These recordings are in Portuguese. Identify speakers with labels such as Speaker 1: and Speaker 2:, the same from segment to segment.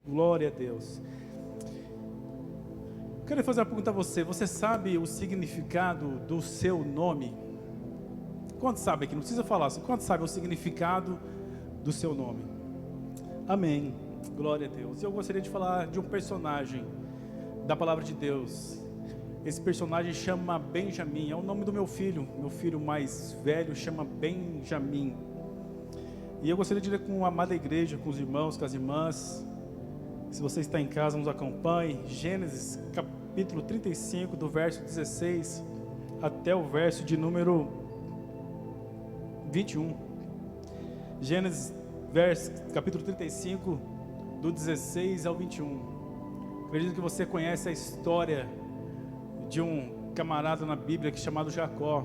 Speaker 1: Glória a Deus. Quero fazer uma pergunta a você. Você sabe o significado do seu nome? Quantos sabem aqui? Não precisa falar assim. Quantos sabem o significado do seu nome? Amém. Glória a Deus. Eu gostaria de falar de um personagem da palavra de Deus. Esse personagem chama Benjamim. É o nome do meu filho. Meu filho mais velho chama Benjamim. E eu gostaria de ler com a amada igreja, com os irmãos, com as irmãs. Se você está em casa, nos acompanhe. Gênesis capítulo 35, do verso 16 até o verso de número 21. Gênesis capítulo 35, do 16 ao 21. Acredito que você conhece a história de um camarada na Bíblia chamado Jacó.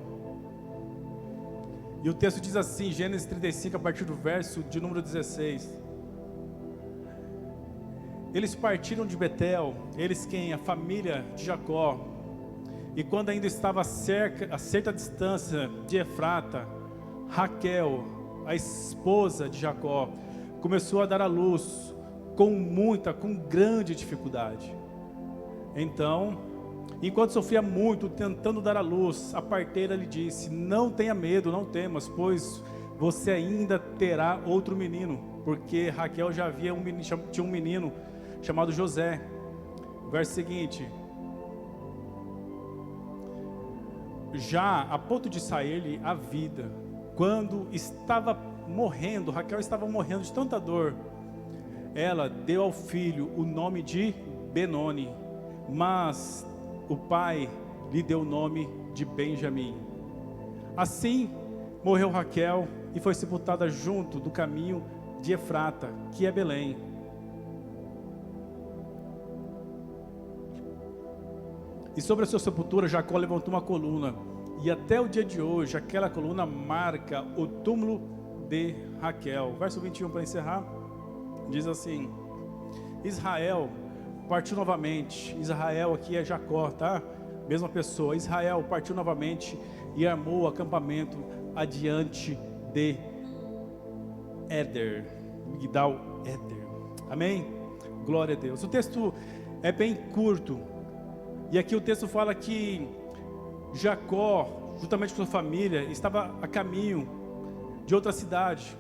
Speaker 1: E o texto diz assim, Gênesis 35, a partir do verso de número 16. Eles partiram de Betel, eles quem? A família de Jacó. E quando ainda estava a certa distância de Efrata, Raquel, a esposa de Jacó, começou a dar à luz com grande dificuldade. Então, enquanto sofria muito, tentando dar à luz, a parteira lhe disse: não tenha medo, não temas, pois você ainda terá outro menino. Porque Raquel já havia tinha um menino chamado José. Verso seguinte: já a ponto de sair-lhe a vida, quando estava morrendo, Raquel estava morrendo de tanta dor, ela deu ao filho o nome de Benoni, mas o pai lhe deu o nome de Benjamim. Assim morreu Raquel e foi sepultada junto do caminho de Efrata, que é Belém. E sobre a sua sepultura Jacó levantou uma coluna, e até o dia de hoje aquela coluna marca o túmulo de Raquel. Verso 21 para encerrar, diz assim: Israel partiu novamente. Israel aqui é Jacó, tá? Mesma pessoa. Israel partiu novamente e armou o acampamento adiante de Éder, Migdal Éder. Amém? Glória a Deus. O texto é bem curto. E aqui o texto fala que Jacó, juntamente com sua família, estava a caminho de outra cidade.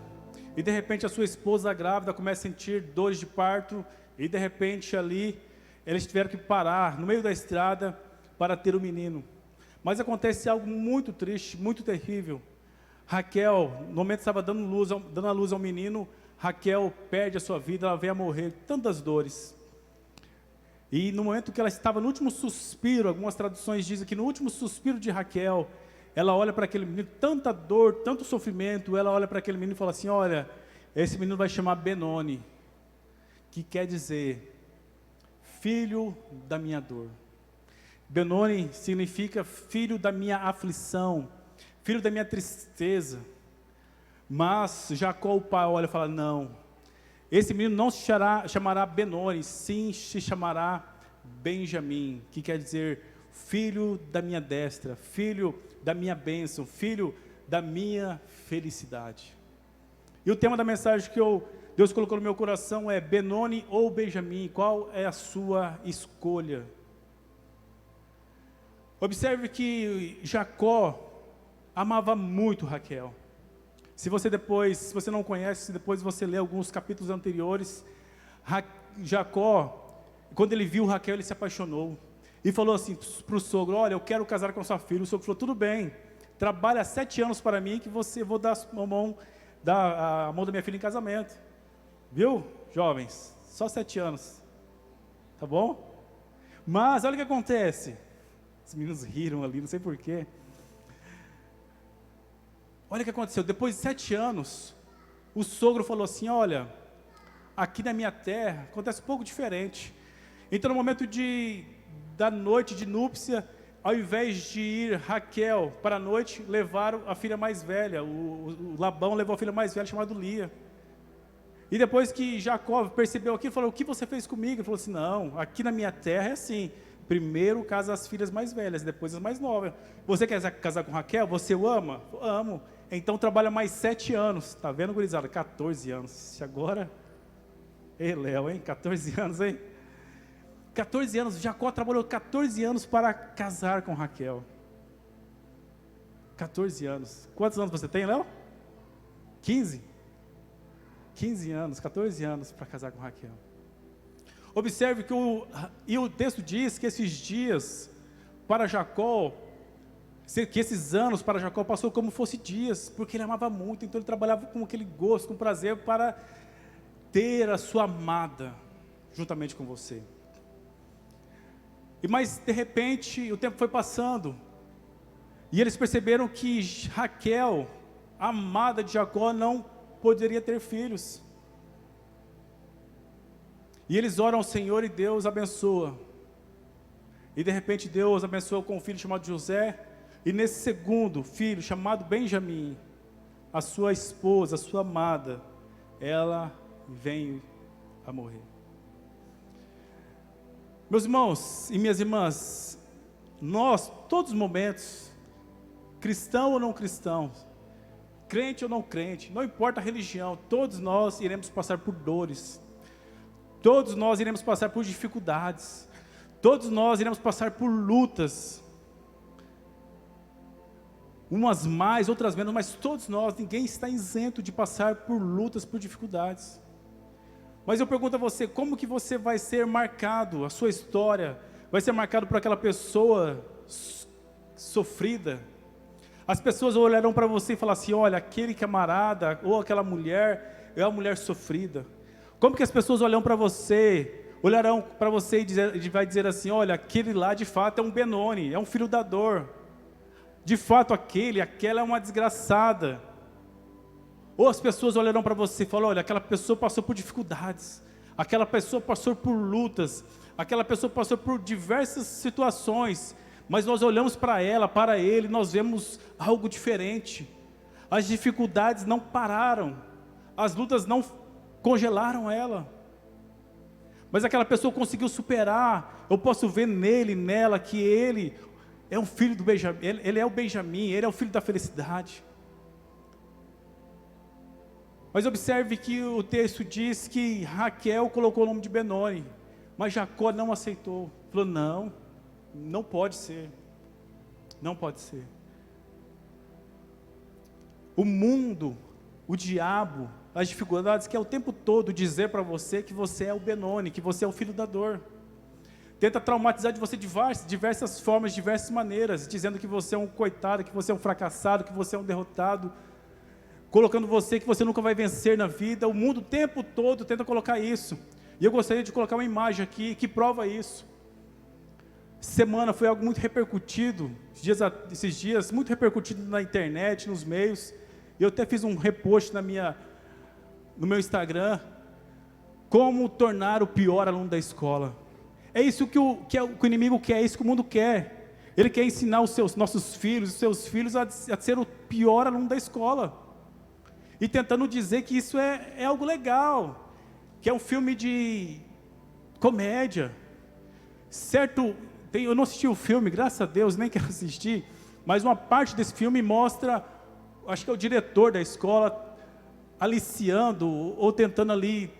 Speaker 1: E de repente a sua esposa grávida começa a sentir dores de parto. E de repente ali, eles tiveram que parar no meio da estrada para ter o menino. Mas acontece algo muito triste, muito terrível. Raquel, no momento que estava dando a luz ao menino, Raquel perde a sua vida, ela vem a morrer, tantas dores. E no momento que ela estava no último suspiro, algumas traduções dizem que no último suspiro de Raquel, ela olha para aquele menino, tanta dor, tanto sofrimento, ela olha para aquele menino e fala assim: olha, esse menino vai chamar Benoni, que quer dizer, filho da minha dor. Benoni significa filho da minha aflição, filho da minha tristeza. Mas Jacó, o pai, olha e fala: não, esse menino não se chamará Benoni, sim se chamará Benjamim, que quer dizer filho da minha destra, filho da minha bênção, filho da minha felicidade. E o tema da mensagem que Deus colocou no meu coração é Benoni ou Benjamim, qual é a sua escolha? Observe que Jacó amava muito Raquel. Se você não conhece, depois você lê alguns capítulos anteriores, Jacó, quando ele viu Raquel, ele se apaixonou. E falou assim para o sogro: olha, eu quero casar com sua filha. O sogro falou: tudo bem, trabalha 7 anos para mim, que vou dar a mão da minha filha em casamento. Viu, jovens? Só 7 anos. Tá bom? Mas olha o que acontece. Os meninos riram ali, não sei porquê. Olha o que aconteceu, depois de 7 anos, o sogro falou assim: olha, aqui na minha terra acontece um pouco diferente. Então no momento da noite de núpcia, ao invés de ir Raquel para a noite, levaram a filha mais velha, o Labão levou a filha mais velha chamada Lia. E depois que Jacó percebeu aquilo, falou: o que você fez comigo? Ele falou assim: não, aqui na minha terra é assim, primeiro casa as filhas mais velhas, depois as mais novas. Você quer casar com Raquel? Você o ama? Amo. Então trabalha mais 7 anos. Tá vendo, gurizada? 14 anos. Agora Ei, Léo, hein? 14 anos, hein? 14 anos, Jacó trabalhou 14 anos para casar com Raquel. 14 anos. Quantos anos você tem, Léo? 15? 15 anos, 14 anos para casar com Raquel. Observe que o texto diz que esses dias para Jacó, que esses anos para Jacó passou como fosse dias, porque ele amava muito, então ele trabalhava com aquele gosto, com prazer para ter a sua amada juntamente com você. Mas de repente o tempo foi passando, e eles perceberam que Raquel, a amada de Jacó, não poderia ter filhos. E eles oram ao Senhor e Deus abençoa. E de repente Deus abençoa com um filho chamado José. E nesse segundo filho, chamado Benjamim, a sua esposa, a sua amada, ela veio a morrer. Meus irmãos e minhas irmãs, nós, todos os momentos, cristão ou não cristão, crente ou não crente, não importa a religião, todos nós iremos passar por dores, todos nós iremos passar por dificuldades, todos nós iremos passar por lutas, umas mais, outras menos, mas todos nós, ninguém está isento de passar por lutas, por dificuldades. Mas eu pergunto a você, como que você vai ser marcado, a sua história vai ser marcado por aquela pessoa sofrida? As pessoas olharão para você e falar assim, olha, aquele camarada ou aquela mulher é uma mulher sofrida. Como que as pessoas olharão para você e vai dizer assim, olha, aquele lá de fato é um Benoni, é um filho da dor. De fato aquela é uma desgraçada. Ou as pessoas olharão para você e falam, olha, aquela pessoa passou por dificuldades, aquela pessoa passou por lutas, aquela pessoa passou por diversas situações, mas nós olhamos para ela, para ele, nós vemos algo diferente. As dificuldades não pararam, as lutas não congelaram ela, mas aquela pessoa conseguiu superar. Eu posso ver nele, nela, que ele é um filho do Benjamim, ele é o Benjamim, ele é o filho da felicidade. Mas observe que o texto diz que Raquel colocou o nome de Benoni, mas Jacó não aceitou. Falou, não pode ser. Não pode ser. O mundo, o diabo, as dificuldades quer o tempo todo dizer para você que você é o Benoni, que você é o filho da dor. Tenta traumatizar de você de diversas formas, diversas maneiras, dizendo que você é um coitado, que você é um fracassado, que você é um derrotado, colocando você que você nunca vai vencer na vida. O mundo o tempo todo tenta colocar isso. E eu gostaria de colocar uma imagem aqui que prova isso. Semana foi algo muito repercutido, esses dias, muito repercutido na internet, nos meios. Eu até fiz um repost no meu Instagram, como tornar o pior aluno da escola. É isso que o inimigo quer, é isso que o mundo quer. Ele quer ensinar os seus filhos a ser o pior aluno da escola. E tentando dizer que isso é algo legal, que é um filme de comédia. Certo, eu não assisti o filme, graças a Deus, nem quero assistir, mas uma parte desse filme mostra, acho que é o diretor da escola, aliciando ou tentando ali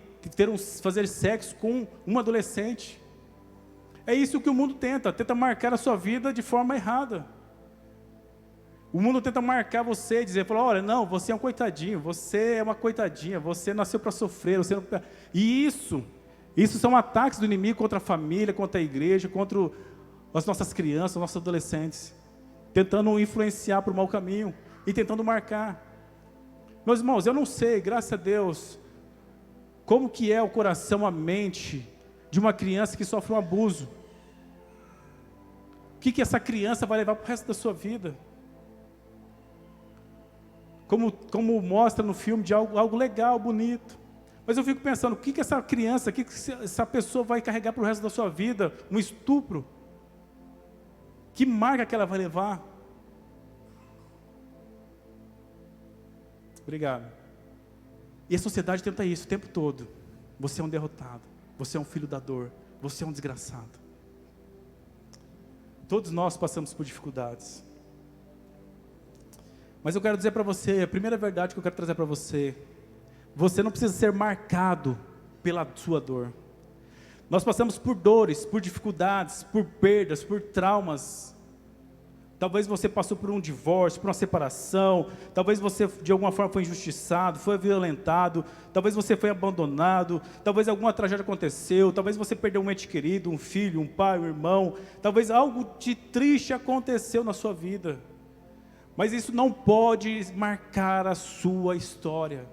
Speaker 1: fazer sexo com uma adolescente. É isso que o mundo tenta marcar a sua vida de forma errada. O mundo tenta marcar você, dizer, olha, não, você é um coitadinho, você é uma coitadinha, você nasceu para sofrer, E isso são ataques do inimigo contra a família, contra a igreja, contra as nossas crianças, nossos adolescentes, tentando influenciar para o mau caminho e tentando marcar. Meus irmãos, eu não sei, graças a Deus, como que é o coração, a mente de uma criança que sofre um abuso. O que essa criança vai levar para o resto da sua vida? Como mostra no filme, de algo legal, bonito. Mas eu fico pensando, o que essa criança, que essa pessoa vai carregar para o resto da sua vida? Um estupro? Que marca que ela vai levar? Obrigado. E a sociedade tenta isso o tempo todo. Você é um derrotado, você é um filho da dor, você é um desgraçado. Todos nós passamos por dificuldades. Mas eu quero dizer para você, a primeira verdade que eu quero trazer para você, você não precisa ser marcado pela sua dor. Nós passamos por dores, por dificuldades, por perdas, por traumas. Talvez você passou por um divórcio, por uma separação. Talvez você de alguma forma foi injustiçado, foi violentado. Talvez você foi abandonado. Talvez alguma tragédia aconteceu. Talvez você perdeu um ente querido, um filho, um pai, um irmão. Talvez algo de triste aconteceu na sua vida. Mas isso não pode marcar a sua história.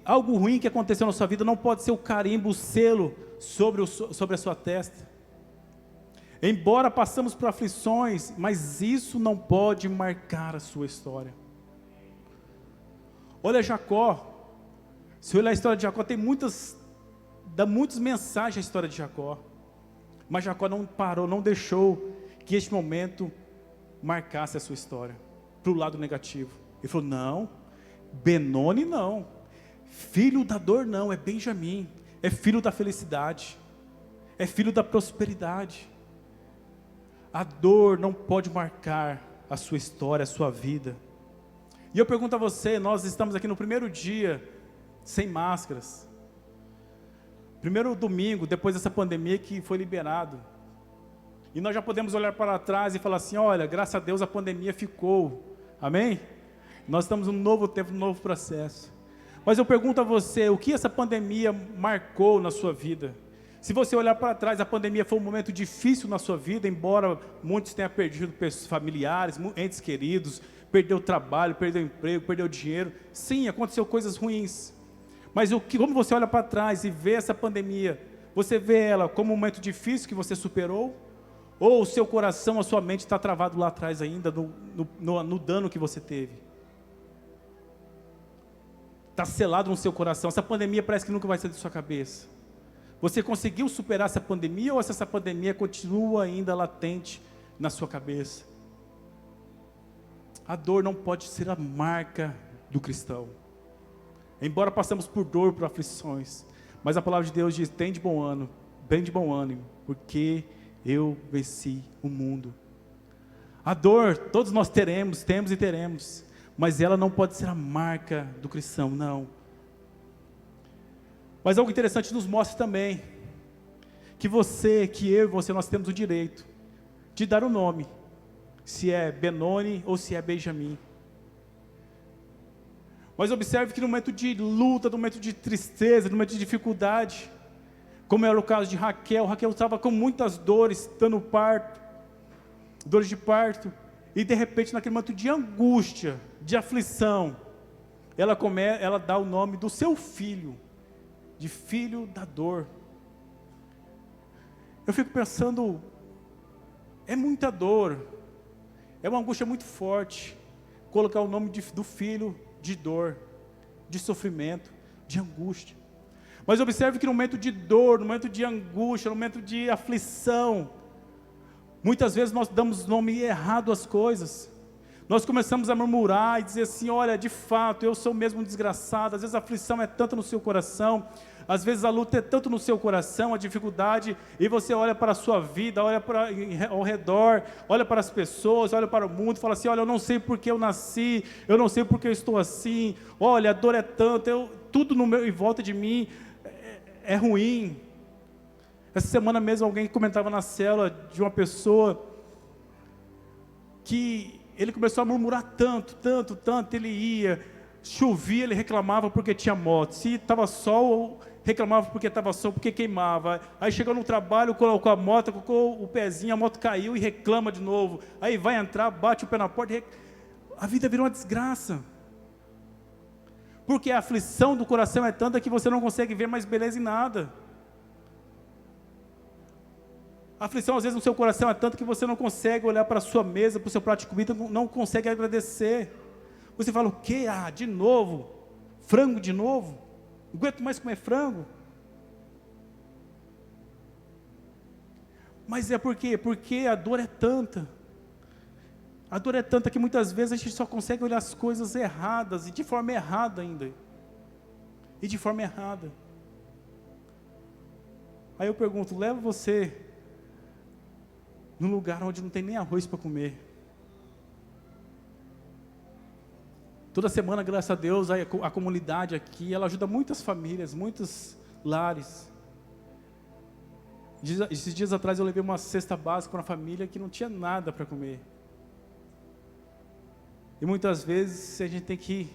Speaker 1: Algo ruim que aconteceu na sua vida não pode ser o carimbo, o selo sobre a sua testa. Embora passamos por aflições, mas isso não pode marcar a sua história. Olha Jacó. Se olhar a história de Jacó, dá muitas mensagens a história de Jacó. Mas Jacó não parou, não deixou que este momento marcasse a sua história para o lado negativo. Ele falou, não, Benoni não, filho da dor não, é Benjamim, é filho da felicidade, é filho da prosperidade. A dor não pode marcar a sua história, a sua vida. E eu pergunto a você, nós estamos aqui no primeiro dia, sem máscaras. Primeiro domingo, depois dessa pandemia que foi liberado. E nós já podemos olhar para trás e falar assim, olha, graças a Deus a pandemia ficou. Amém? Nós estamos num novo tempo, num novo processo. Mas eu pergunto a você, o que essa pandemia marcou na sua vida? Se você olhar para trás, a pandemia foi um momento difícil na sua vida, embora muitos tenham perdido familiares, entes queridos, perdeu o trabalho, perdeu o emprego, perdeu o dinheiro. Sim, aconteceu coisas ruins. Mas como você olha para trás e vê essa pandemia, você vê ela como um momento difícil que você superou? Ou o seu coração, a sua mente está travado lá atrás ainda, no dano que você teve? Está selado no seu coração. Essa pandemia parece que nunca vai sair da sua cabeça. Você conseguiu superar essa pandemia ou essa pandemia continua ainda latente na sua cabeça? A dor não pode ser a marca do cristão. Embora passamos por dor, por aflições, mas a palavra de Deus diz, tem de bom ânimo, bem de bom ânimo, porque eu venci o mundo. A dor, todos nós temos e teremos, mas ela não pode ser a marca do cristão, não. Mas algo interessante nos mostra também, que eu e você, nós temos o direito de dar o nome, se é Benoni ou se é Benjamim. Mas observe que no momento de luta, no momento de tristeza, no momento de dificuldade, como era o caso de Raquel estava com muitas dores, dando parto, dores de parto, e de repente naquele momento de angústia, de aflição, ela dá o nome do seu filho, de filho da dor. Eu fico pensando, é muita dor, é uma angústia muito forte, colocar o nome do filho de dor, de sofrimento, de angústia. Mas observe que no momento de dor, no momento de angústia, no momento de aflição, muitas vezes nós damos nome errado às coisas. Nós começamos a murmurar e dizer assim, olha, de fato, eu sou mesmo um desgraçado. Às vezes a aflição é tanto no seu coração, às vezes a luta é tanto no seu coração, a dificuldade, e você olha para a sua vida, olha ao redor, olha para as pessoas, olha para o mundo, fala assim, olha, eu não sei porque eu nasci, eu não sei porque eu estou assim, olha, a dor é tanta, tudo em volta de mim é ruim. Essa semana mesmo alguém comentava na célula de uma pessoa que ele começou a murmurar tanto, ele ia, chovia, ele reclamava porque tinha moto, se estava sol, reclamava porque estava sol, porque queimava, aí chegou no trabalho, colocou a moto, colocou o pezinho, a moto caiu e reclama de novo, aí vai entrar, bate o pé na porta, a vida virou uma desgraça, porque a aflição do coração é tanta que você não consegue ver mais beleza em nada. A aflição às vezes no seu coração é tanto que você não consegue olhar para a sua mesa, para o seu prato de comida, não consegue agradecer. Você fala, o quê? Ah, de novo? Frango de novo? Não aguento mais comer frango. Mas é por quê? Porque a dor é tanta. A dor é tanta que muitas vezes a gente só consegue olhar as coisas erradas, e de forma errada ainda. E de forma errada. Aí eu pergunto, leva você num lugar onde não tem nem arroz para comer. Toda semana, graças a Deus, a comunidade aqui, ela ajuda muitas famílias, muitos lares. Esses dias atrás eu levei uma cesta básica para uma família que não tinha nada para comer. E muitas vezes a gente tem que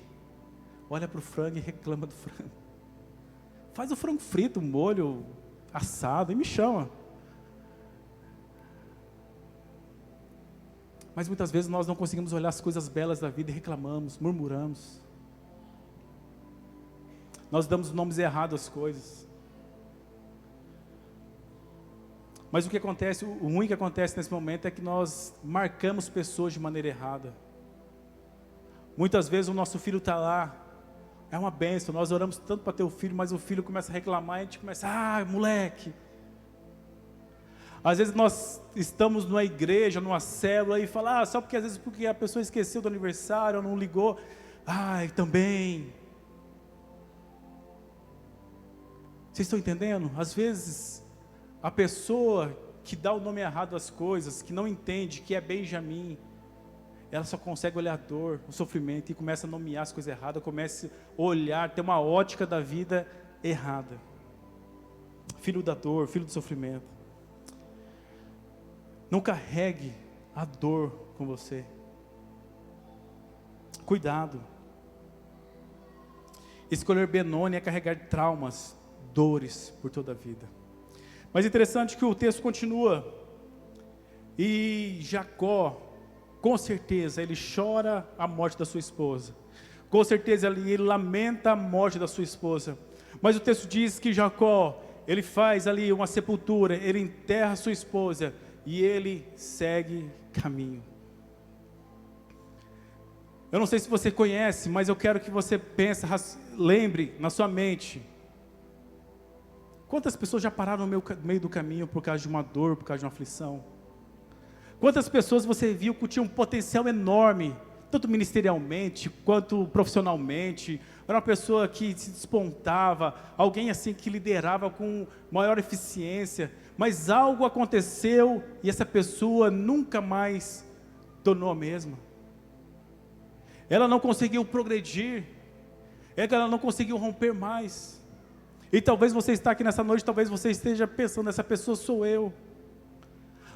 Speaker 1: olha para o frango e reclama do frango. Faz o frango frito, um molho assado e me chama. Mas muitas vezes nós não conseguimos olhar as coisas belas da vida e reclamamos, murmuramos. Nós damos nomes errados às coisas. Mas o que acontece, o ruim que acontece nesse momento é que nós marcamos pessoas de maneira errada. Muitas vezes o nosso filho está lá, é uma bênção, nós oramos tanto para ter o filho, mas o filho começa a reclamar e a gente começa, moleque. Às vezes nós estamos numa igreja, numa célula e fala, só porque às vezes porque a pessoa esqueceu do aniversário, ou não ligou, também. Vocês estão entendendo? Às vezes a pessoa que dá o nome errado às coisas, que não entende que é Benjamim, ela só consegue olhar a dor, o sofrimento e começa a nomear as coisas erradas, começa a olhar, ter uma ótica da vida errada. Filho da dor, filho do sofrimento. Não carregue a dor com você. Cuidado. Escolher Benoni é carregar traumas, dores por toda a vida. Mas é interessante que o texto continua. E Jacó, com certeza, ele chora a morte da sua esposa. Com certeza, ele lamenta a morte da sua esposa. Mas o texto diz que Jacó, ele faz ali uma sepultura, ele enterra a sua esposa e ele segue caminho. Eu não sei se você conhece, mas eu quero que você pense, lembre na sua mente. Quantas pessoas já pararam no meio do caminho por causa de uma dor, por causa de uma aflição? Quantas pessoas você viu que tinham um potencial enorme, tanto ministerialmente, quanto profissionalmente? Era uma pessoa que se despontava, alguém assim que liderava com maior eficiência, mas algo aconteceu e essa pessoa nunca mais tornou a mesma. Ela não conseguiu progredir, ela não conseguiu romper mais. E talvez você está aqui nessa noite, talvez você esteja pensando, essa pessoa sou eu.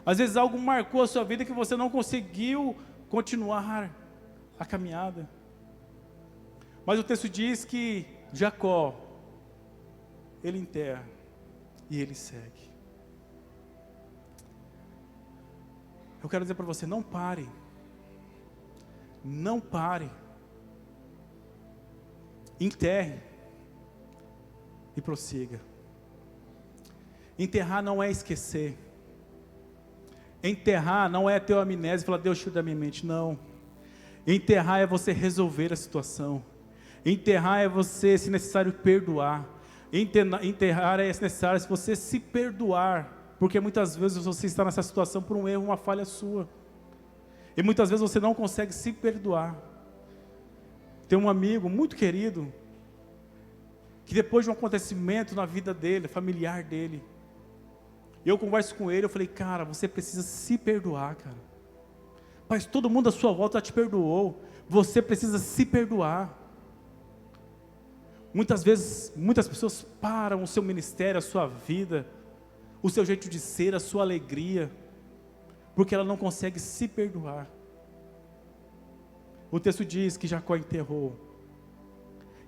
Speaker 1: Às vezes algo marcou a sua vida que você não conseguiu continuar a caminhada. Mas o texto diz que Jacó, ele enterra e ele segue. Eu quero dizer para você, não pare. Não pare. Enterre e prossiga. Enterrar não é esquecer. Enterrar não é ter amnésia e falar, Deus tira da minha mente, não. Enterrar é você resolver a situação. Enterrar é você, se necessário, perdoar. Enterrar é necessário se você se perdoar, porque muitas vezes você está nessa situação por um erro, uma falha sua. E muitas vezes você não consegue se perdoar. Tem um amigo muito querido, que depois de um acontecimento na vida dele, familiar dele, eu converso com ele, eu falei, cara, você precisa se perdoar, cara. Mas todo mundo à sua volta já te perdoou. Você precisa se perdoar. Muitas vezes, muitas pessoas param o seu ministério, a sua vida, o seu jeito de ser, a sua alegria, porque ela não consegue se perdoar. O texto diz que Jacó enterrou.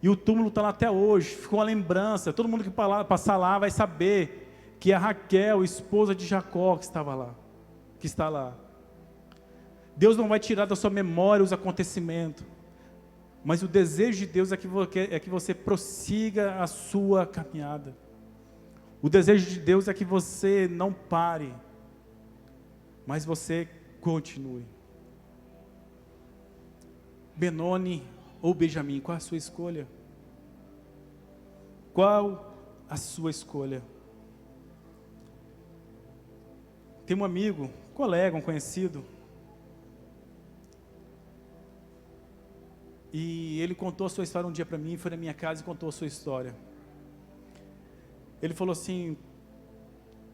Speaker 1: E o túmulo está lá até hoje, ficou uma lembrança. Todo mundo que passar lá vai saber que a Raquel, esposa de Jacó, que estava lá, que está lá. Deus não vai tirar da sua memória os acontecimentos, mas o desejo de Deus é que você prossiga a sua caminhada. O desejo de Deus é que você não pare, mas você continue. Benoni ou Benjamim, qual a sua escolha? Qual a sua escolha? Tem um amigo, um colega, um conhecido, e ele contou a sua história um dia para mim, foi na minha casa e contou a sua história. Ele falou assim,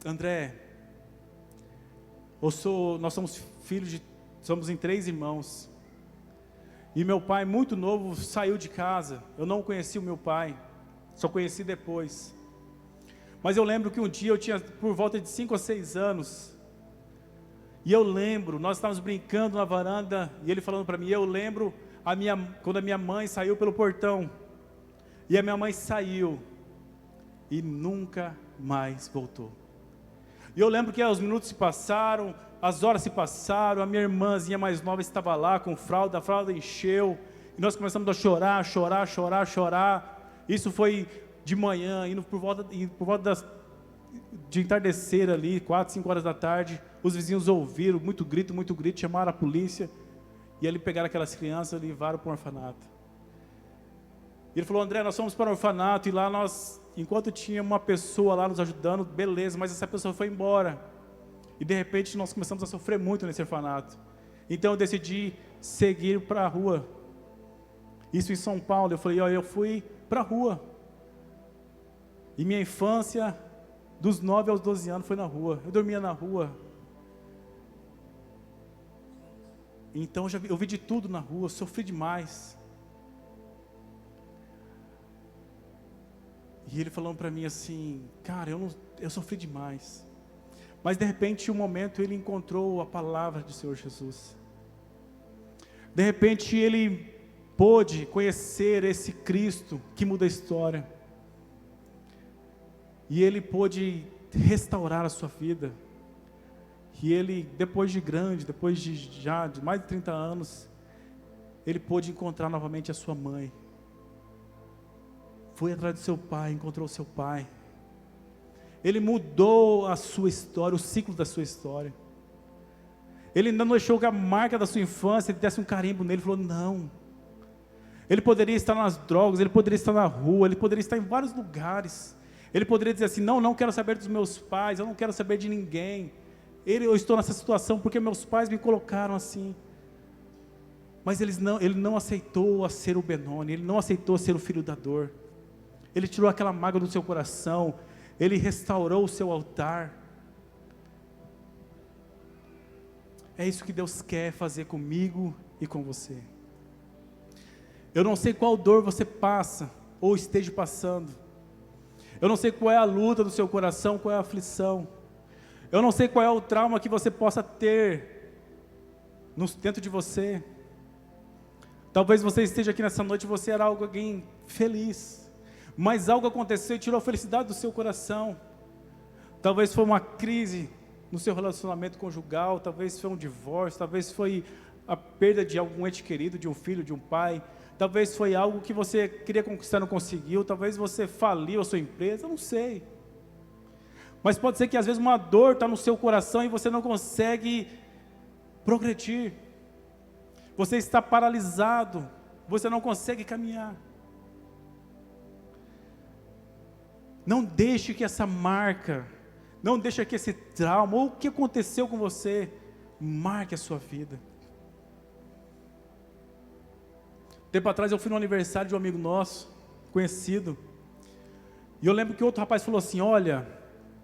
Speaker 1: André, nós somos filhos somos em 3 irmãos, E meu pai, muito novo, saiu de casa. Eu não conheci o meu pai, só conheci depois. Mas eu lembro que um dia eu tinha por volta de 5 ou 6 anos. E eu lembro, nós estávamos brincando na varanda, e ele falando para mim, eu lembro quando a minha mãe saiu pelo portão. E a minha mãe saiu e nunca mais voltou. E eu lembro que os minutos se passaram, as horas se passaram, a minha irmãzinha mais nova estava lá com fralda, a fralda encheu, e nós começamos a chorar, chorar, chorar, chorar. Isso foi de manhã, indo por volta de entardecer ali, 4, 5 horas da tarde. Os vizinhos ouviram, muito grito, chamaram a polícia, e ali pegaram aquelas crianças e levaram para o orfanato. E ele falou, André, nós fomos para o orfanato, e lá nós, enquanto tinha uma pessoa lá nos ajudando, beleza, mas essa pessoa foi embora. E de repente nós começamos a sofrer muito nesse orfanato. Então eu decidi seguir para a rua. Isso em São Paulo. Eu falei, eu fui para a rua. E minha infância, dos 9 aos 12 anos, foi na rua. Eu dormia na rua. Então eu vi de tudo na rua, sofri demais. E ele falando para mim assim, cara, eu sofri demais. Mas de repente, um momento, ele encontrou a palavra do Senhor Jesus. De repente, ele pôde conhecer esse Cristo que muda a história. E ele pôde restaurar a sua vida. E ele, depois de grande, depois de mais de 30 anos, ele pôde encontrar novamente a sua mãe. Foi atrás do seu pai, encontrou o seu pai. Ele mudou a sua história, o ciclo da sua história. Ele não deixou que a marca da sua infância desse um carimbo nele. Ele falou, não. Ele poderia estar nas drogas, ele poderia estar na rua, ele poderia estar em vários lugares. Ele poderia dizer assim, não quero saber dos meus pais, eu não quero saber de ninguém. Eu estou nessa situação porque meus pais me colocaram assim. Mas ele não aceitou ser o Benoni, ele não aceitou ser o filho da dor. Ele tirou aquela mágoa do seu coração, ele restaurou o seu altar. É isso que Deus quer fazer comigo e com você. Eu não sei qual dor você passa, ou esteja passando. Eu não sei qual é a luta do seu coração, qual é a aflição. Eu não sei qual é o trauma que você possa ter dentro de você. Talvez você esteja aqui nessa noite e você era alguém feliz. Mas algo aconteceu e tirou a felicidade do seu coração. Talvez foi uma crise no seu relacionamento conjugal, talvez foi um divórcio, talvez foi a perda de algum ente querido, de um filho, de um pai. Talvez foi algo que você queria conquistar e não conseguiu, talvez você faliu a sua empresa, eu não sei. Mas pode ser que às vezes uma dor está no seu coração e você não consegue progredir. Você está paralisado, você não consegue caminhar. Não deixe que essa marca, não deixe que esse trauma, ou o que aconteceu com você, marque a sua vida. Tempo atrás eu fui no aniversário de um amigo nosso, conhecido, e eu lembro que outro rapaz falou assim, olha,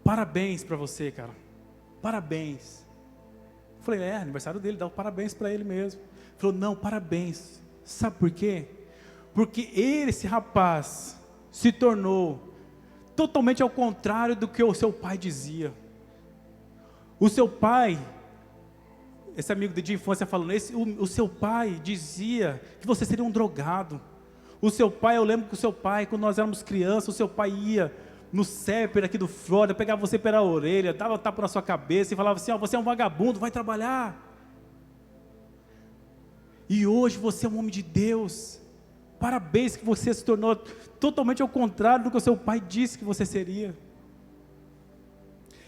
Speaker 1: parabéns para você, cara, parabéns. Eu falei, aniversário dele, dá um parabéns para ele mesmo. Ele falou, não, parabéns, sabe por quê? Porque esse rapaz se tornou totalmente ao contrário do que o seu pai dizia. O seu pai, esse amigo de infância falando, o seu pai dizia que você seria um drogado. O seu pai, eu lembro que o seu pai, quando nós éramos crianças, o seu pai ia no CEPER aqui do Flórida, pegava você pela orelha, dava um tapa na sua cabeça e falava assim, você é um vagabundo, vai trabalhar. E hoje você é um homem de Deus. Parabéns que você se tornou totalmente ao contrário do que o seu pai disse que você seria.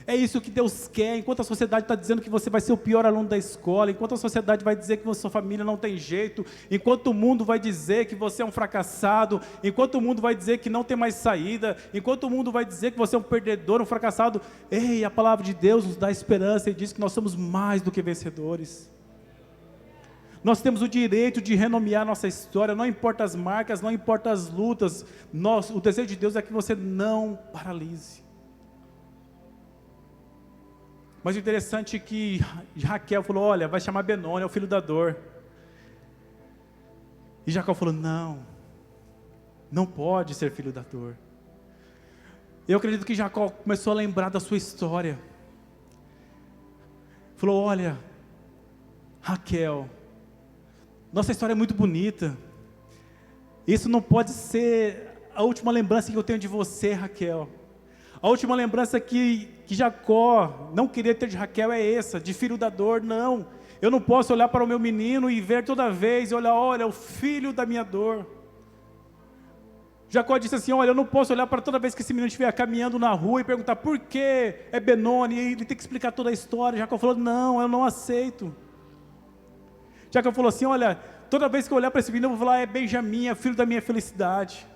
Speaker 1: É isso que Deus quer. Enquanto a sociedade está dizendo que você vai ser o pior aluno da escola, enquanto a sociedade vai dizer que a sua família não tem jeito, enquanto o mundo vai dizer que você é um fracassado, enquanto o mundo vai dizer que não tem mais saída, enquanto o mundo vai dizer que você é um perdedor, um fracassado, a palavra de Deus nos dá esperança e diz que nós somos mais do que vencedores. Nós temos o direito de renomear nossa história, não importa as marcas, não importa as lutas, o desejo de Deus é que você não paralise. Mas o interessante é que Raquel falou, olha, vai chamar Benoni, é o filho da dor. E Jacó falou, não pode ser filho da dor. Eu acredito que Jacó começou a lembrar da sua história. Falou, olha, Raquel, nossa história é muito bonita. Isso não pode ser a última lembrança que eu tenho de você, Raquel. A última lembrança que Jacó não queria ter de Raquel é essa, de filho da dor. Não, eu não posso olhar para o meu menino e ver toda vez, olha, o filho da minha dor. Jacó disse assim, olha, eu não posso olhar para toda vez que esse menino estiver caminhando na rua e perguntar por que é Benoni, e ele tem que explicar toda a história. Jacó falou, não, eu não aceito. Jacó falou assim, olha, toda vez que eu olhar para esse menino, eu vou falar, é Benjamim, é filho da minha felicidade.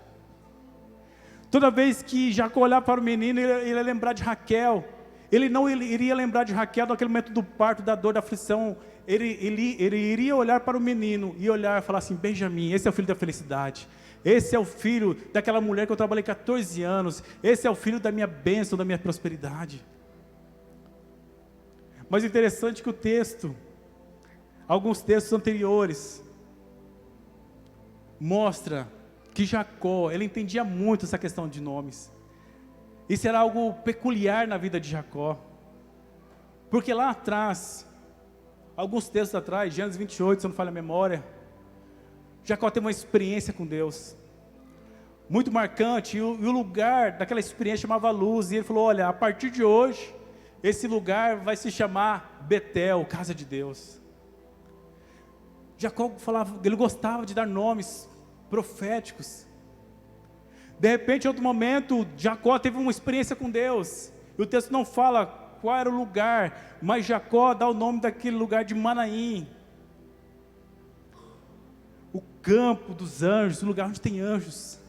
Speaker 1: Toda vez que Jacó olhar para o menino, ele ia lembrar de Raquel. Ele não iria lembrar de Raquel naquele momento do parto, da dor, da aflição. Ele iria olhar para o menino e olhar e falar assim, Benjamim, esse é o filho da felicidade. Esse é o filho daquela mulher que eu trabalhei 14 anos. Esse é o filho da minha bênção, da minha prosperidade. Mas o interessante é que o texto, alguns textos anteriores, mostra que Jacó, ele entendia muito essa questão de nomes. Isso era algo peculiar na vida de Jacó. Porque lá atrás, alguns textos atrás, Gênesis 28, se eu não falha a memória, Jacó teve uma experiência com Deus, muito marcante, e o lugar daquela experiência chamava Luz, e ele falou, olha, a partir de hoje, esse lugar vai se chamar Betel, casa de Deus. Jacó falava, ele gostava de dar nomes proféticos. De repente, em outro momento, Jacó teve uma experiência com Deus, e o texto não fala qual era o lugar, mas Jacó dá o nome daquele lugar de Manaim, o campo dos anjos, o lugar onde tem anjos.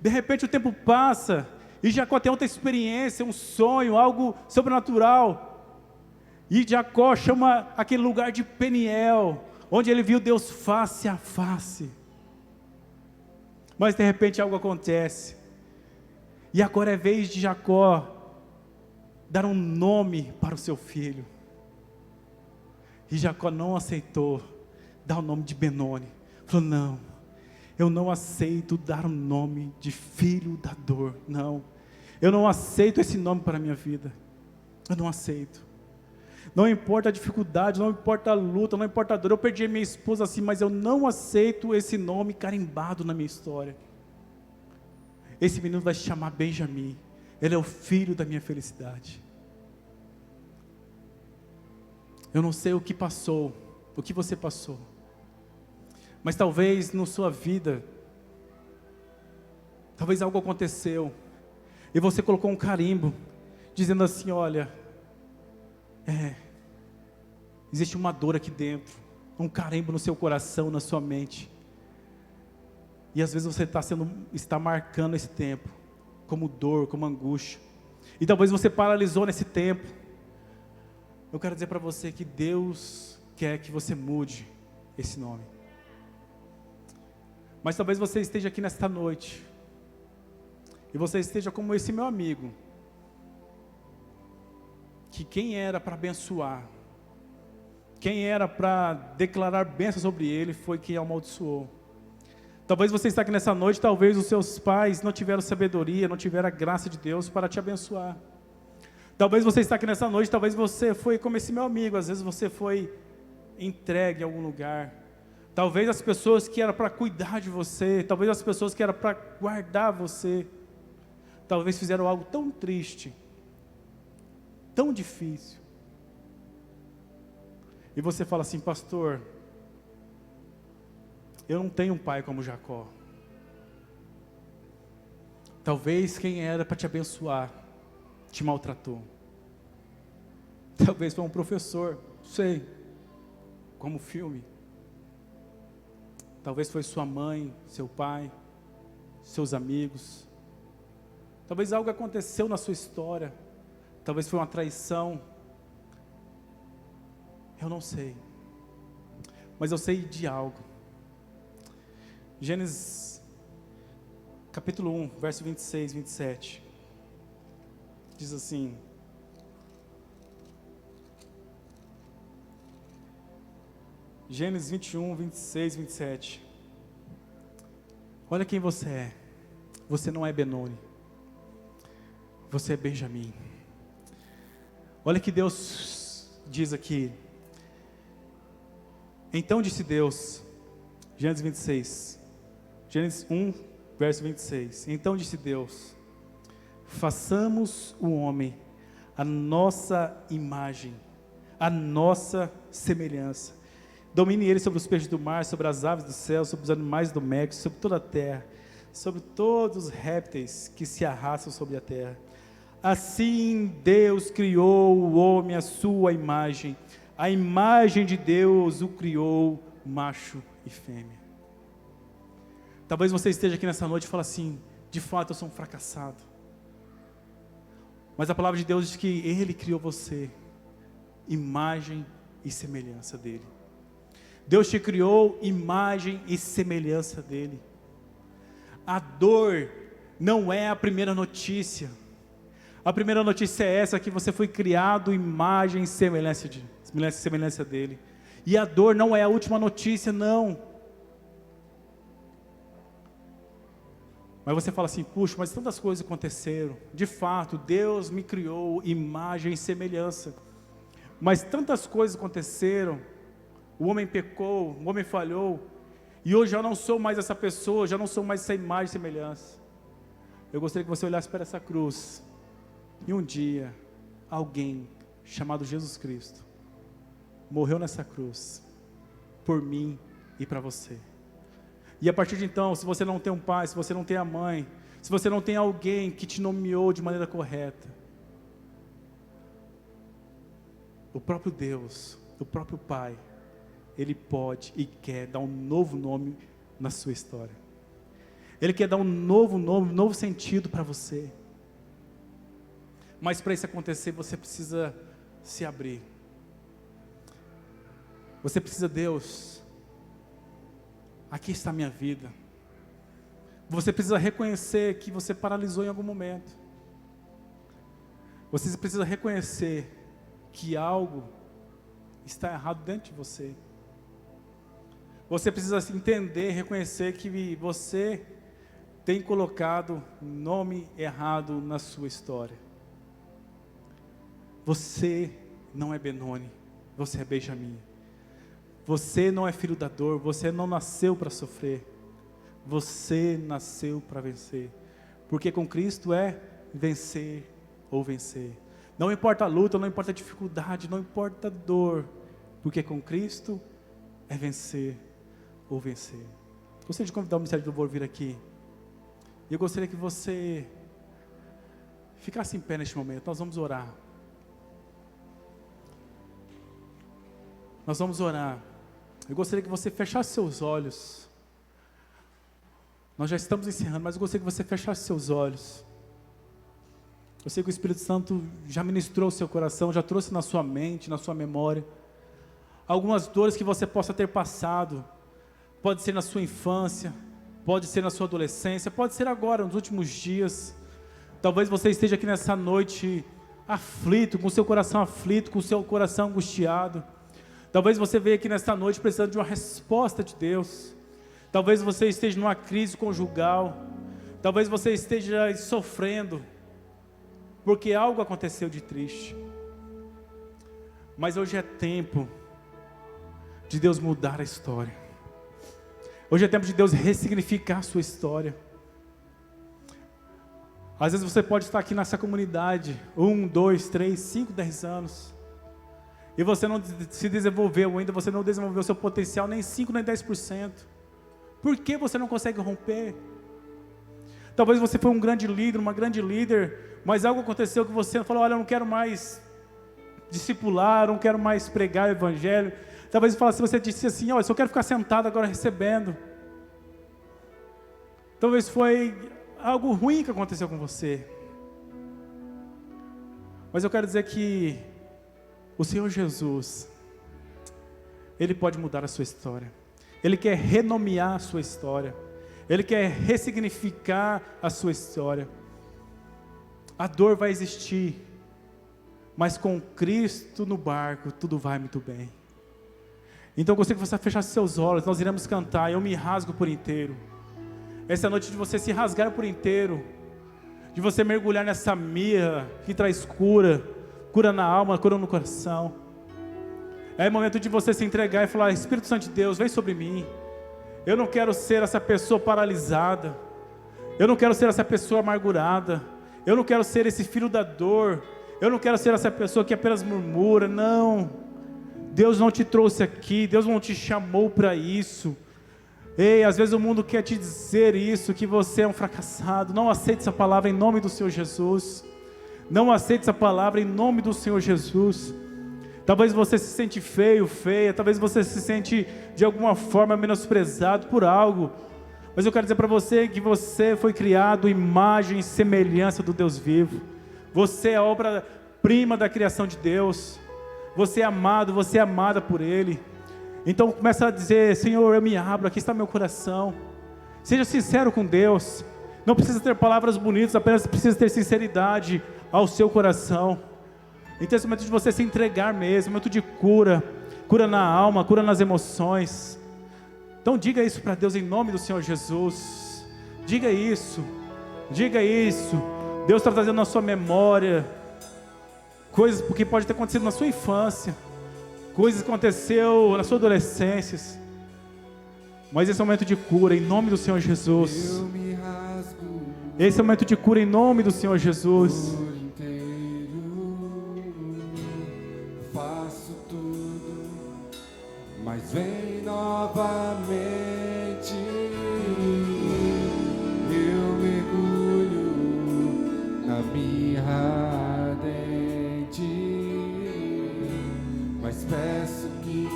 Speaker 1: De repente o tempo passa, e Jacó tem outra experiência, um sonho, algo sobrenatural, e Jacó chama aquele lugar de Peniel, onde ele viu Deus face a face. Mas de repente algo acontece, e agora é vez de Jacó dar um nome para o seu filho, e Jacó não aceitou dar o nome de Benoni. Falou, não, eu não aceito dar o nome de filho da dor, não, eu não aceito esse nome para a minha vida, eu não aceito. Não importa a dificuldade, não importa a luta, não importa a dor, eu perdi a minha esposa assim, mas eu não aceito esse nome carimbado na minha história. Esse menino vai se chamar Benjamim, ele é o filho da minha felicidade. Eu não sei o que passou, o que você passou, mas talvez na sua vida, talvez algo aconteceu, e você colocou um carimbo, dizendo assim, olha, existe uma dor aqui dentro, um carimbo no seu coração, na sua mente, e às vezes você está marcando esse tempo, como dor, como angústia, e talvez você paralisou nesse tempo. Eu quero dizer para você que Deus quer que você mude esse nome. Mas talvez você esteja aqui nesta noite, e você esteja como esse meu amigo, que quem era para abençoar, quem era para declarar bênção sobre ele, foi quem amaldiçoou. Talvez você está aqui nessa noite, talvez os seus pais não tiveram sabedoria, não tiveram a graça de Deus para te abençoar. Talvez você está aqui nessa noite, talvez você foi como esse meu amigo, às vezes você foi entregue em algum lugar. Talvez as pessoas que eram para cuidar de você, talvez as pessoas que eram para guardar você, talvez fizeram algo tão triste, tão difícil. E você fala assim, pastor, eu não tenho um pai como Jacó. Talvez quem era para te abençoar, te maltratou. Talvez foi um professor, não sei, como filme. Talvez foi sua mãe, seu pai, seus amigos. Talvez algo aconteceu na sua história. Talvez foi uma traição. Eu não sei. Mas eu sei de algo. Gênesis, capítulo 1, verso 26, 27. Diz assim: Gênesis 21, 26, 27. Olha quem você é. Você não é Benoni. Você é Benjamim. Olha que Deus diz aqui. Então disse Deus, Gênesis 26, Gênesis 1, verso 26. Então disse Deus: façamos o homem a nossa imagem, a nossa semelhança. Domine ele sobre os peixes do mar, sobre as aves do céu, sobre os animais domésticos, sobre toda a terra, sobre todos os répteis que se arrastam sobre a terra. Assim Deus criou o homem à sua imagem. A imagem de Deus o criou, macho e fêmea. Talvez você esteja aqui nessa noite e fale assim: de fato eu sou um fracassado. Mas a palavra de Deus diz que Ele criou você, imagem e semelhança dEle. Deus te criou, imagem e semelhança dEle. A dor não é a primeira notícia. A primeira notícia é essa, que você foi criado, imagem e semelhança dEle. E a dor não é a última notícia, não. Mas você fala assim: puxa, mas tantas coisas aconteceram. De fato, Deus me criou imagem e semelhança. Mas tantas coisas aconteceram. O homem pecou, o homem falhou. E hoje eu não sou mais essa pessoa, já não sou mais essa imagem e semelhança. Eu gostaria que você olhasse para essa cruz. E um dia, alguém chamado Jesus Cristo morreu nessa cruz por mim e para você. E a partir de então, se você não tem um pai, se você não tem a mãe, se você não tem alguém que te nomeou de maneira correta, o próprio Deus, o próprio Pai, Ele pode e quer dar um novo nome na sua história. Ele quer dar um novo nome, um novo sentido para você. Mas para isso acontecer, você precisa se abrir. Você precisa: Deus, aqui está a minha vida. Você precisa reconhecer que você paralisou em algum momento. Você precisa reconhecer que algo está errado dentro de você. Você precisa entender, reconhecer que você tem colocado nome errado na sua história. Você não é Benoni, você é Benjamim. Você não é filho da dor, você não nasceu para sofrer. Você nasceu para vencer. Porque com Cristo é vencer ou vencer. Não importa a luta, não importa a dificuldade, não importa a dor. Porque com Cristo é vencer ou vencer. Gostaria de convidar o Ministério do Louvor a vir aqui. E eu gostaria que você ficasse em pé neste momento. Nós vamos orar. Nós vamos orar. Eu gostaria que você fechasse seus olhos. Nós já estamos encerrando, mas eu gostaria que você fechasse seus olhos. Eu sei que o Espírito Santo já ministrou o seu coração, já trouxe na sua mente, na sua memória, algumas dores que você possa ter passado. Pode ser na sua infância, pode ser na sua adolescência, pode ser agora, nos últimos dias. Talvez você esteja aqui nessa noite aflito, com o seu coração aflito, com o seu coração angustiado. Talvez você veja aqui nesta noite precisando de uma resposta de Deus. Talvez você esteja numa crise conjugal. Talvez você esteja sofrendo, porque algo aconteceu de triste. Mas hoje é tempo de Deus mudar a história. Hoje é tempo de Deus ressignificar a sua história. Às vezes você pode estar aqui nessa comunidade 1, 2, 3, 5, 10 anos. E você não se desenvolveu ainda, você não desenvolveu o seu potencial nem 5, nem 10%. Por que você não consegue romper? Talvez você foi um grande líder, uma grande líder, mas algo aconteceu que você falou: olha, eu não quero mais discipular, eu não quero mais pregar o evangelho. Talvez você disse assim: olha, eu só quero ficar sentado agora recebendo. Talvez foi algo ruim que aconteceu com você. Mas eu quero dizer que o Senhor Jesus, Ele pode mudar a sua história. Ele quer renomear a sua história. Ele quer ressignificar a sua história. A dor vai existir, mas com Cristo no barco, tudo vai muito bem. Então eu gostaria que você fechasse seus olhos. Nós iremos cantar. Eu me rasgo por inteiro. Essa é a noite de você se rasgar por inteiro, de você mergulhar nessa mirra que traz cura, cura na alma, cura no coração. É momento de você se entregar e falar: Espírito Santo de Deus, vem sobre mim. Eu não quero ser essa pessoa paralisada, eu não quero ser essa pessoa amargurada, eu não quero ser esse filho da dor, eu não quero ser essa pessoa que apenas murmura. Não, Deus não te trouxe aqui, Deus não te chamou para isso. Ei, às vezes o mundo quer te dizer isso, que você é um fracassado. Não aceite essa palavra em nome do Senhor Jesus. Não aceite essa palavra em nome do Senhor Jesus. Talvez você se sente feio, feia, talvez você se sente de alguma forma menosprezado por algo. Mas eu quero dizer para você que você foi criado imagem e semelhança do Deus vivo. Você é a obra-prima da criação de Deus. Você é amado, você é amada por Ele. Então começa a dizer: Senhor, eu me abro, aqui está meu coração. Seja sincero com Deus. Não precisa ter palavras bonitas, apenas precisa ter sinceridade ao seu coração. Então esse momento de você se entregar mesmo, momento de cura, cura na alma, cura nas emoções. Então diga isso para Deus em nome do Senhor Jesus. Diga isso, diga isso. Deus está trazendo na sua memória coisas que pode ter acontecido na sua infância, coisas que aconteceu na sua adolescência. Mas esse é o momento de cura em nome do Senhor Jesus.
Speaker 2: Eu me rasgo.
Speaker 1: Esse é o momento de cura em nome do Senhor Jesus.
Speaker 2: Por inteiro, faço tudo, mas vem novamente. Eu mergulho na mirra ardente, mas peço que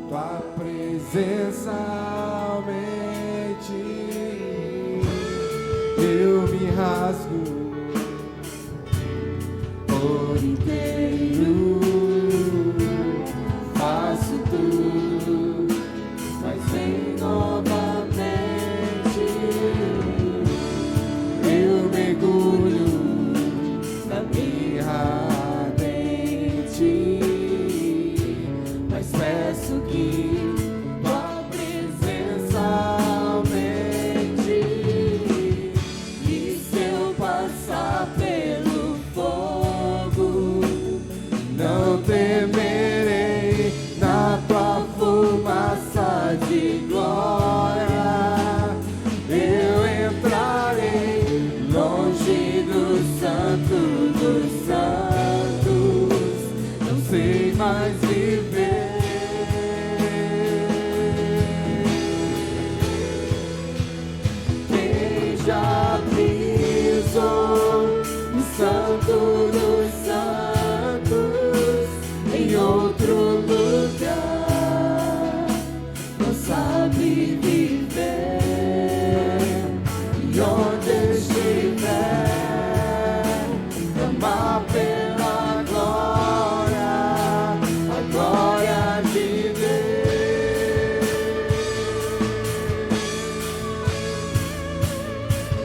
Speaker 2: tua presença aumente. Eu me rasgo por inteiro, faço tudo, mas vem novamente. Eu mergulho na mirra ardente, mas peço que tua presença aumente. E se eu passar pelo fogo, não temerei, na tua fumaça de glória eu entrarei, longe do santo dos santos, não sei mais viver. Quem já pisou no santo dos santos, em outro lugar, não sabe viver. E onde estiver, clamar pela glória, a glória de Deus.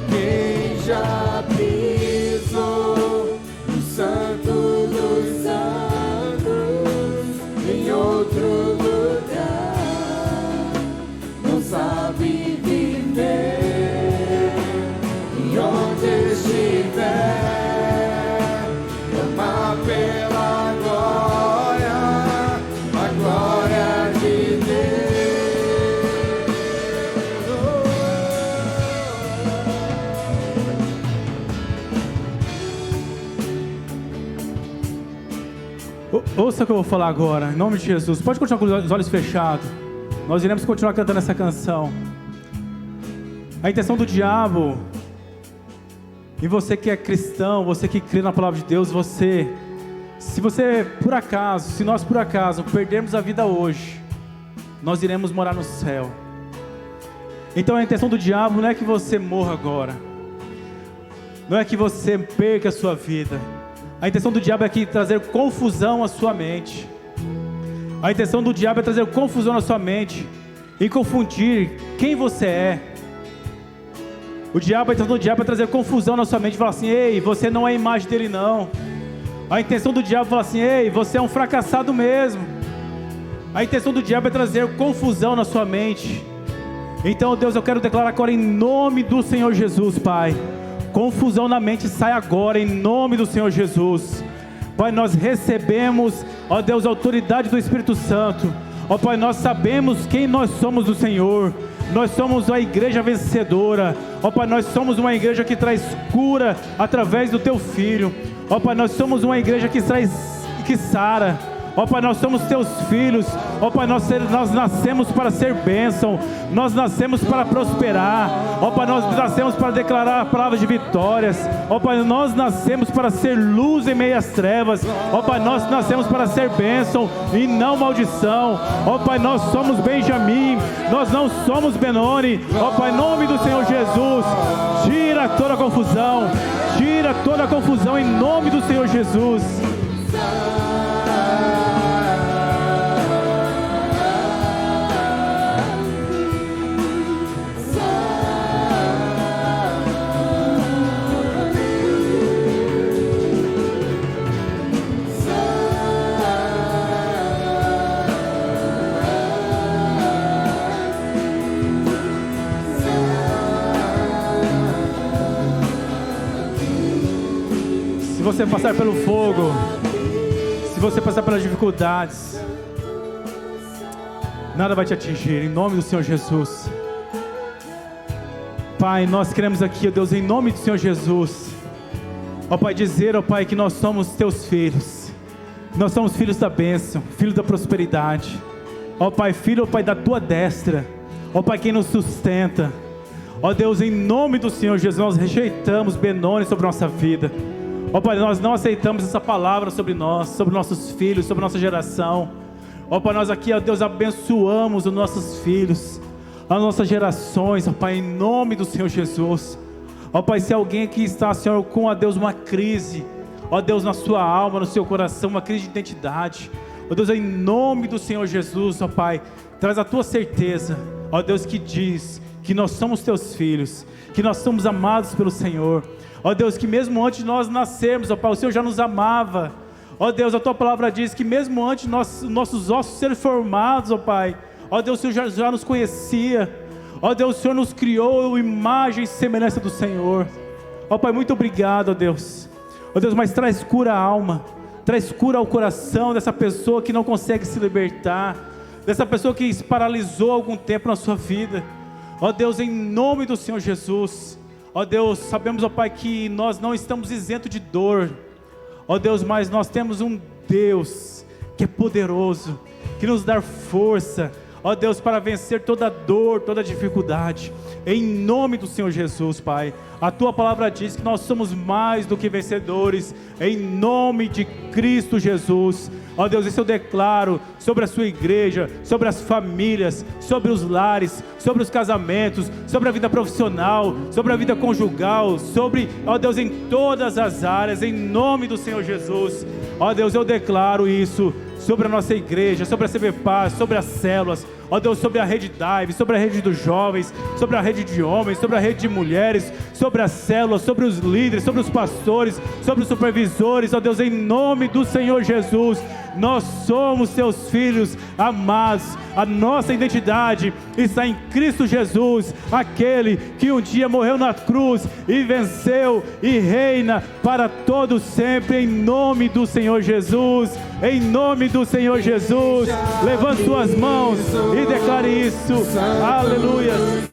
Speaker 2: Quem já pisou no santo dos santos, em outro lugar, não sabe viver. E onde estiver, clamar pela glória, a glória de
Speaker 1: Ouça o que eu vou falar agora, em nome de Jesus. Pode continuar com os olhos fechados. Nós iremos continuar cantando essa canção. A intenção do diabo, e você que é cristão, você que crê na palavra de Deus, se nós por acaso perdermos a vida hoje, nós iremos morar no céu. Então a intenção do diabo não é que você morra agora, não é que você perca a sua vida. A intenção do diabo é aqui trazer confusão à sua mente. A intenção do diabo é trazer confusão na sua mente e confundir quem você é. A intenção do diabo é trazer confusão na sua mente e falar assim: ei, você não é a imagem dele não. A intenção do diabo é falar assim: ei, você é um fracassado mesmo. A intenção do diabo é trazer confusão na sua mente Então, Deus, eu quero declarar agora em nome do Senhor Jesus, Pai. Confusão na mente sai agora em nome do Senhor Jesus. Pai, nós recebemos, ó Deus, a autoridade do Espírito Santo. Ó Pai, nós sabemos quem nós somos do Senhor. Nós somos a igreja vencedora. Ó Pai, nós somos uma igreja que traz cura através do Teu Filho. Ó Pai, nós somos uma igreja que sara. Ó Pai, nós somos Teus filhos. Ó Pai, nós nascemos para ser bênção. Nós nascemos para prosperar. Ó Pai, nós nascemos para declarar palavras de vitórias. Ó Pai, nós nascemos para ser luz em meio às trevas. Ó Pai, nós nascemos para ser bênção e não maldição. Ó Pai, nós somos Benjamim, nós não somos Benoni. Ó Pai, em nome do Senhor Jesus, tira toda a confusão. Tira toda a confusão em nome do Senhor Jesus. Se você passar pelo fogo, se você passar pelas dificuldades, nada vai te atingir, em nome do Senhor Jesus. Pai, nós queremos aqui, ó Deus, em nome do Senhor Jesus, ó Pai, dizer, ó Pai, que nós somos Teus filhos. Nós somos filhos da bênção, filhos da prosperidade. Ó Pai, filho, ó Pai, da Tua destra. Ó Pai, quem nos sustenta. Ó Deus, em nome do Senhor Jesus, nós rejeitamos Benoni sobre a nossa vida. Ó Pai, nós não aceitamos essa palavra sobre nós, sobre nossos filhos, sobre nossa geração. Ó Pai, nós aqui, ó Deus, abençoamos os nossos filhos, as nossas gerações, ó Pai, em nome do Senhor Jesus. Ó Pai, se alguém aqui está, Senhor, com, ó Deus, uma crise, ó Deus, na sua alma, no seu coração, uma crise de identidade, ó Deus, em nome do Senhor Jesus, ó Pai, traz a Tua certeza, ó Deus, que diz que nós somos Teus filhos, que nós somos amados pelo Senhor. Ó Deus, que mesmo antes de nós nascermos, ó Pai, o Senhor já nos amava. Ó Deus, a Tua palavra diz que mesmo antes de nossos ossos serem formados, ó Pai, ó Deus, o Senhor já nos conhecia. Ó Deus, o Senhor nos criou imagem e semelhança do Senhor. Ó Pai, muito obrigado, ó Deus. Ó Deus, mas traz cura à alma, traz cura ao coração dessa pessoa que não consegue se libertar, dessa pessoa que se paralisou algum tempo na sua vida. Ó Deus, em nome do Senhor Jesus. Ó Deus, sabemos, ó Pai, que nós não estamos isentos de dor. Ó Deus, mas nós temos um Deus que é poderoso, que nos dá força, ó Deus, para vencer toda dor, toda dificuldade. Em nome do Senhor Jesus, Pai. A Tua palavra diz que nós somos mais do que vencedores, em nome de Cristo Jesus. Ó Deus, isso eu declaro sobre a Sua igreja, sobre as famílias, sobre os lares, sobre os casamentos, sobre a vida profissional, sobre a vida conjugal, sobre, ó Deus, em todas as áreas, em nome do Senhor Jesus. Ó Deus, eu declaro isso sobre a nossa igreja, sobre a CB Paz, sobre as células, ó Deus, sobre a rede Dive, sobre a rede dos jovens, sobre a rede de homens, sobre a rede de mulheres, sobre as células, sobre os líderes, sobre os pastores, sobre os supervisores, ó Deus, em nome do Senhor Jesus. Nós somos Teus filhos amados, a nossa identidade está em Cristo Jesus, aquele que um dia morreu na cruz e venceu e reina para todo sempre, em nome do Senhor Jesus. Em nome do Senhor Jesus, levante suas mãos e declare isso. Aleluia.